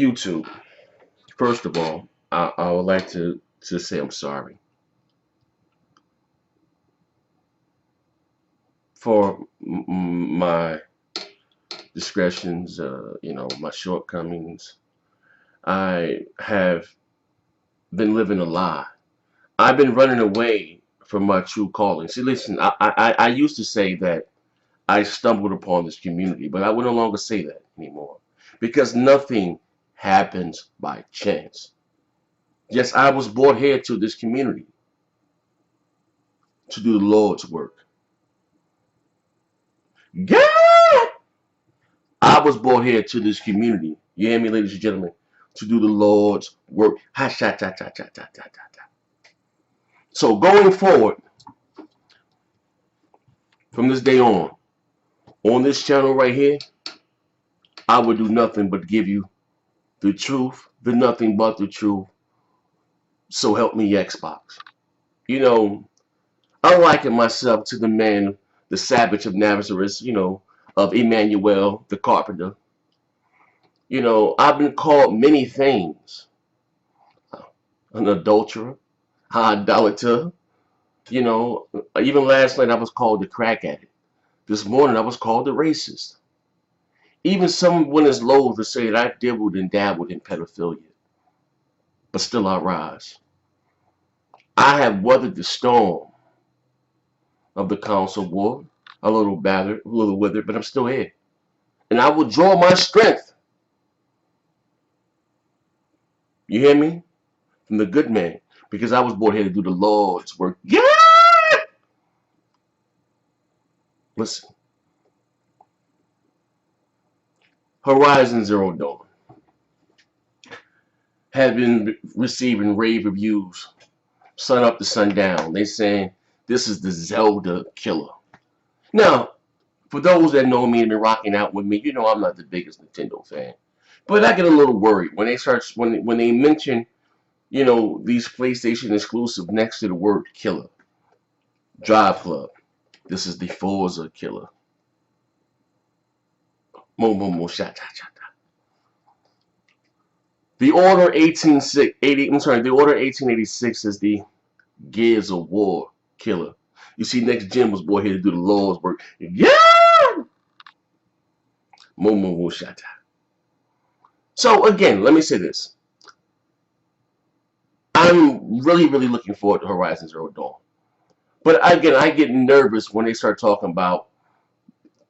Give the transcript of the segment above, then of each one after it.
YouTube. First of all, I would like to say I'm sorry for my discretions, my shortcomings. I have been living a lie. I've been running away from my true calling. See, listen, I used to say that I stumbled upon this community, but I would no longer say that anymore because nothing happens by chance. Yes, I was brought here to this community to do the Lord's work. God! I was brought here to this community, you hear me, ladies and gentlemen, to do the Lord's work. Ha, sha, ta, ta, ta, ta, ta, ta, ta. So going forward, from this day on this channel right here, I would do nothing but give you the truth, the nothing but the truth. So help me, Xbox. You know, I liken myself to the man, the savage of Nazareth, of Emmanuel, the carpenter. I've been called many things. An adulterer, idolater. Even last night I was called a crack addict. This morning I was called a racist. Even someone as low to say that I dibbled and dabbled in pedophilia. But still I rise. I have weathered the storm of the council war. A little battered, a little withered, but I'm still here. And I will draw my strength. You hear me? From the good man. Because I was born here to do the Lord's work. Yeah! Listen. Horizon Zero Dawn have been receiving rave reviews sun up to sundown. They saying this is the Zelda killer. Now, for those that know me and been rocking out with me, I'm not the biggest Nintendo fan. But I get a little worried when they start when they mention, these PlayStation exclusive next to the word killer. Drive Club. This is the Forza killer. Mo mo mo sha ta cha ta. The Order 1880, I'm sorry, the Order 1886 is the Gears of War killer. You see, Next Gen was born here to do the Lord's work. Yeah! Mo mo mo sha ta. So again, let me say this. I'm really, really looking forward to Horizon Zero Dawn. But again, I get nervous when they start talking about,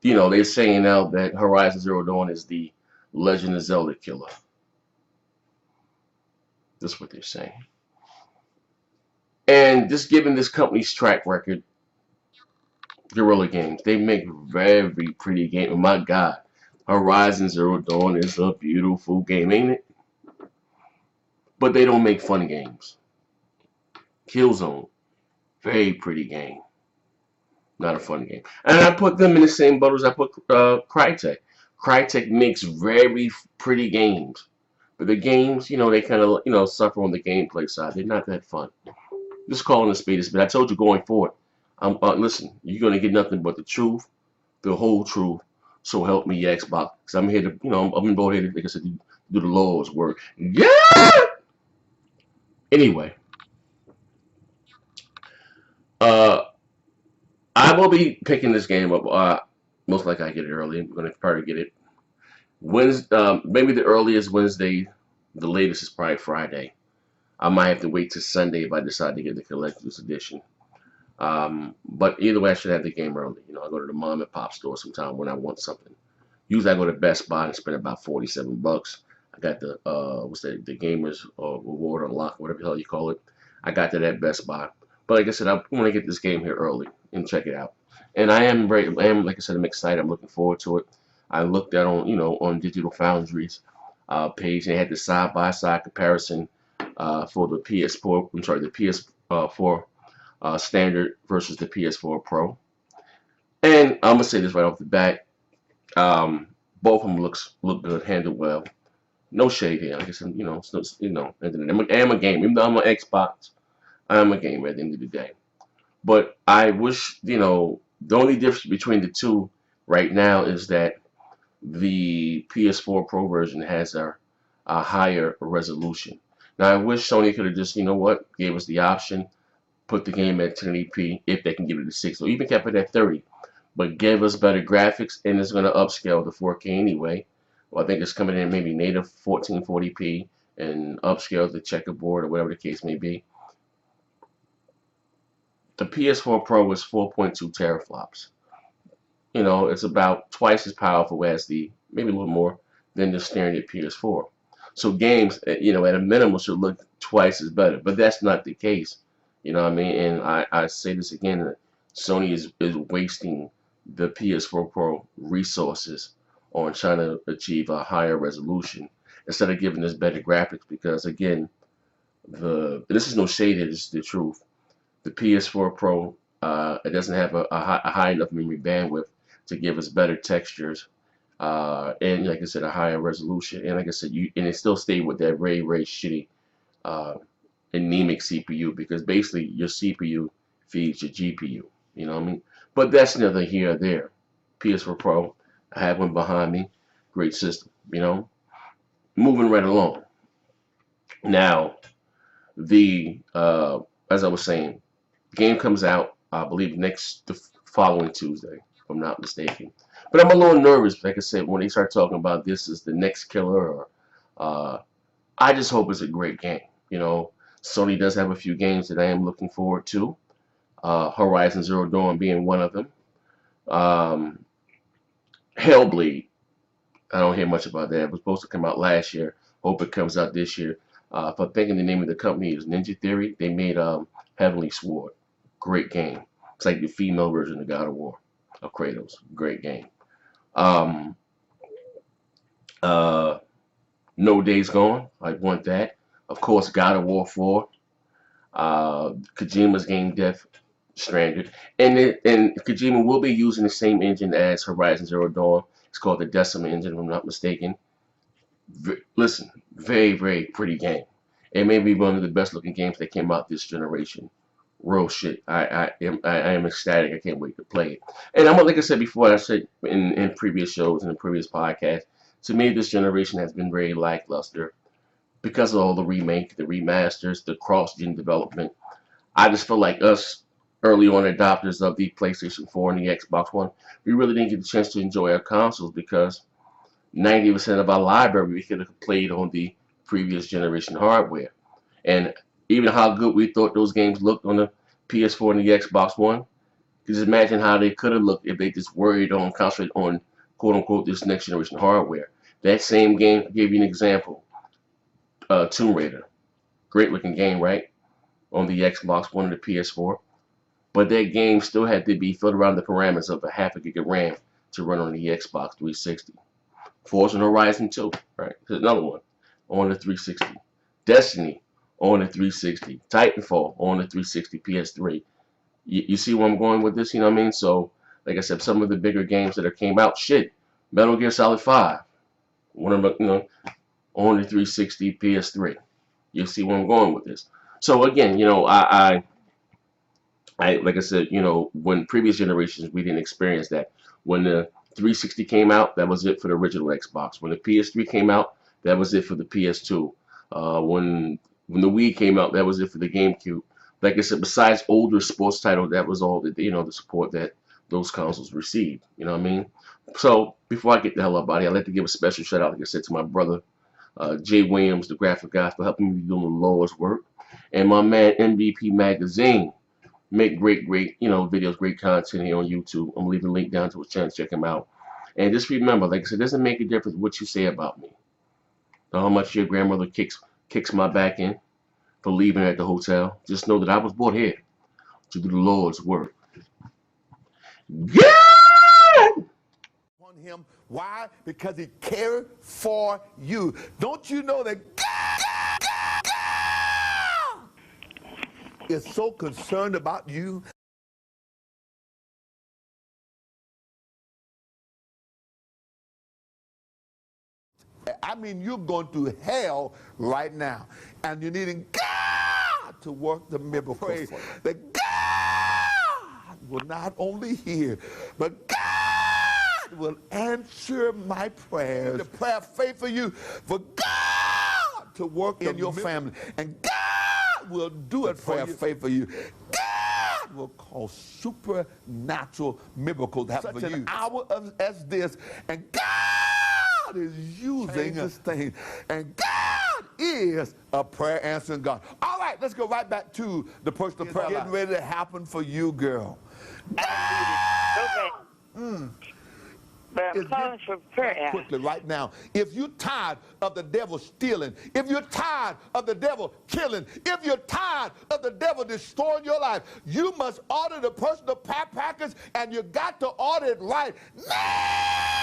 they're saying now that Horizon Zero Dawn is the Legend of Zelda killer. That's what they're saying. And just given this company's track record, Guerrilla Games, they make very pretty games. My God, Horizon Zero Dawn is a beautiful game, ain't it? But they don't make fun games. Killzone, very pretty game. Not a fun game. And I put them in the same boat as I put Crytek. Crytek makes very pretty games. But the games, they kind of, suffer on the gameplay side. They're not that fun. Just calling a spade a spade. I told you going forward. Listen, you're going to get nothing but the truth, the whole truth. So help me, Xbox. Because I'm here to, I'm going here to, like I said, do the Lord's work. Yeah! Anyway. I will be picking this game up. Most likely I get it early. I'm going to probably get it Wednesday, maybe the earliest Wednesday. The latest is probably Friday. I might have to wait till Sunday if I decide to get the collector's edition. But either way, I should have the game early. I go to the mom and pop store sometime when I want something. Usually I go to Best Buy and spend about $47. I got the the gamers reward unlock, whatever the hell you call it. I got that at Best Buy. But like I said, I want to get this game here early and check it out. And I am like I said, I'm excited. I'm looking forward to it. I looked at on Digital Foundry's page. They had the side-by-side comparison for the PS4. I'm sorry, the PS4 standard versus the PS4 Pro. And I'm gonna say this right off the bat. Both of them look good, handled well. No shade here. I guess at the end of the day, I'm a gamer. Even though I'm an Xbox, I'm a gamer at the end of the day. But I wish, the only difference between the two right now is that the PS4 Pro version has a a higher resolution. Now I wish Sony could have just, you know what, gave us the option, put the game at 1080p if they can give it a 6, or even kept it at 30, but gave us better graphics, and it's going to upscale to 4K anyway. Well, I think it's coming in maybe native 1440p and upscale the checkerboard or whatever the case may be. The PS4 Pro is 4.2 teraflops. You know, it's about twice as powerful as maybe a little more than the standard PS4. So games, you know, at a minimum should look twice as better, but that's not the case. You know what I mean? And I say this again, Sony is wasting the PS4 Pro resources on trying to achieve a higher resolution instead of giving us better graphics because again, this is no shade, it's the truth. The PS4 Pro, it doesn't have a high enough memory bandwidth to give us better textures, and like I said, a higher resolution. And like I said, and it still stayed with that very, very shitty, uh, anemic CPU because basically your CPU feeds your GPU. You know what I mean? But that's neither here or there. PS4 Pro, I have one behind me, great system. You know, moving right along. Now, as I was saying, game comes out, I believe, the following Tuesday, if I'm not mistaken. But I'm a little nervous, like I said, when they start talking about this is the next killer, or I just hope it's a great game. You know, Sony does have a few games that I am looking forward to. Horizon Zero Dawn being one of them. Um, Hellblade, I don't hear much about that. It was supposed to come out last year. Hope it comes out this year. If I'm thinking the name of the company is Ninja Theory, they made Heavenly Sword. Great game. It's like the female version of God of War, of Kratos. Great game. Um, uh, No Days Gone. I want that. Of course, God of War 4. Kojima's game Death Stranded. And Kojima will be using the same engine as Horizon Zero Dawn. It's called the Decima engine, if I'm not mistaken. Listen, very, very pretty game. It may be one of the best looking games that came out this generation. Real shit. I am ecstatic. I can't wait to play it. And I'm like I said before, I said in previous shows and in previous podcasts, to me this generation has been very lackluster because of all the remake, the remasters, the cross-gen development. I just feel like us early on adopters of the PlayStation 4 and the Xbox One, we really didn't get the chance to enjoy our consoles because 90% of our library we could have played on the previous generation hardware. And even how good we thought those games looked on the PS4 and the Xbox One, just imagine how they could have looked if they just worried on concentrate on quote unquote this next generation hardware. That same game, I'll give you an example, Tomb Raider. Great looking game, right? On the Xbox One and the PS4. But that game still had to be filled around the parameters of a half a gig of RAM to run on the Xbox 360. Forza Horizon 2, right? There's another one on the 360. Destiny on the 360. Titanfall on the 360 PS3. You see where I'm going with this? You know what I mean? So, like I said, some of the bigger games that have came out, shit, Metal Gear Solid 5, one of them, on the 360 PS3. You see where I'm going with this? So again, like I said, when previous generations we didn't experience that. When the 360 came out, that was it for the original Xbox. When the PS3 came out, that was it for the PS2. When the Wii came out, that was it for the GameCube. Like I said, besides older sports titles, that was all the support that those consoles received. You know what I mean? So before I get the hell up out of here, I'd like to give a special shout out, like I said, to my brother Jay Williams, the graphic guy, for helping me doing the Lord's work, and my man MVP Magazine make great, videos, great content here on YouTube. I'm leaving a link down to his channel. Check him out. And just remember, like I said, it doesn't make a difference what you say about me. Or how much your grandmother kicks my back in for leaving at the hotel. Just know that I was brought here to do the Lord's work. God! On him. Why? Because he cared for you. Don't you know that God is so concerned about you? I mean, you're going through hell right now, and you're needing God to work the miracle. Pray that God will not only hear, but God will answer my prayers. The prayer of faith for you, for God to work in your family, and God will do it for faith for you. God will cause supernatural miracles to happen for you. Such an hour as this, and God is using this thing, and God is a prayer answering God. All right, let's go right back to the personal prayer. Getting ready to happen for you, girl. But I'm calling for prayer. Quickly, right now. If you're tired of the devil stealing, if you're tired of the devil killing, if you're tired of the devil destroying your life, you must order the personal package, and you got to order it right now.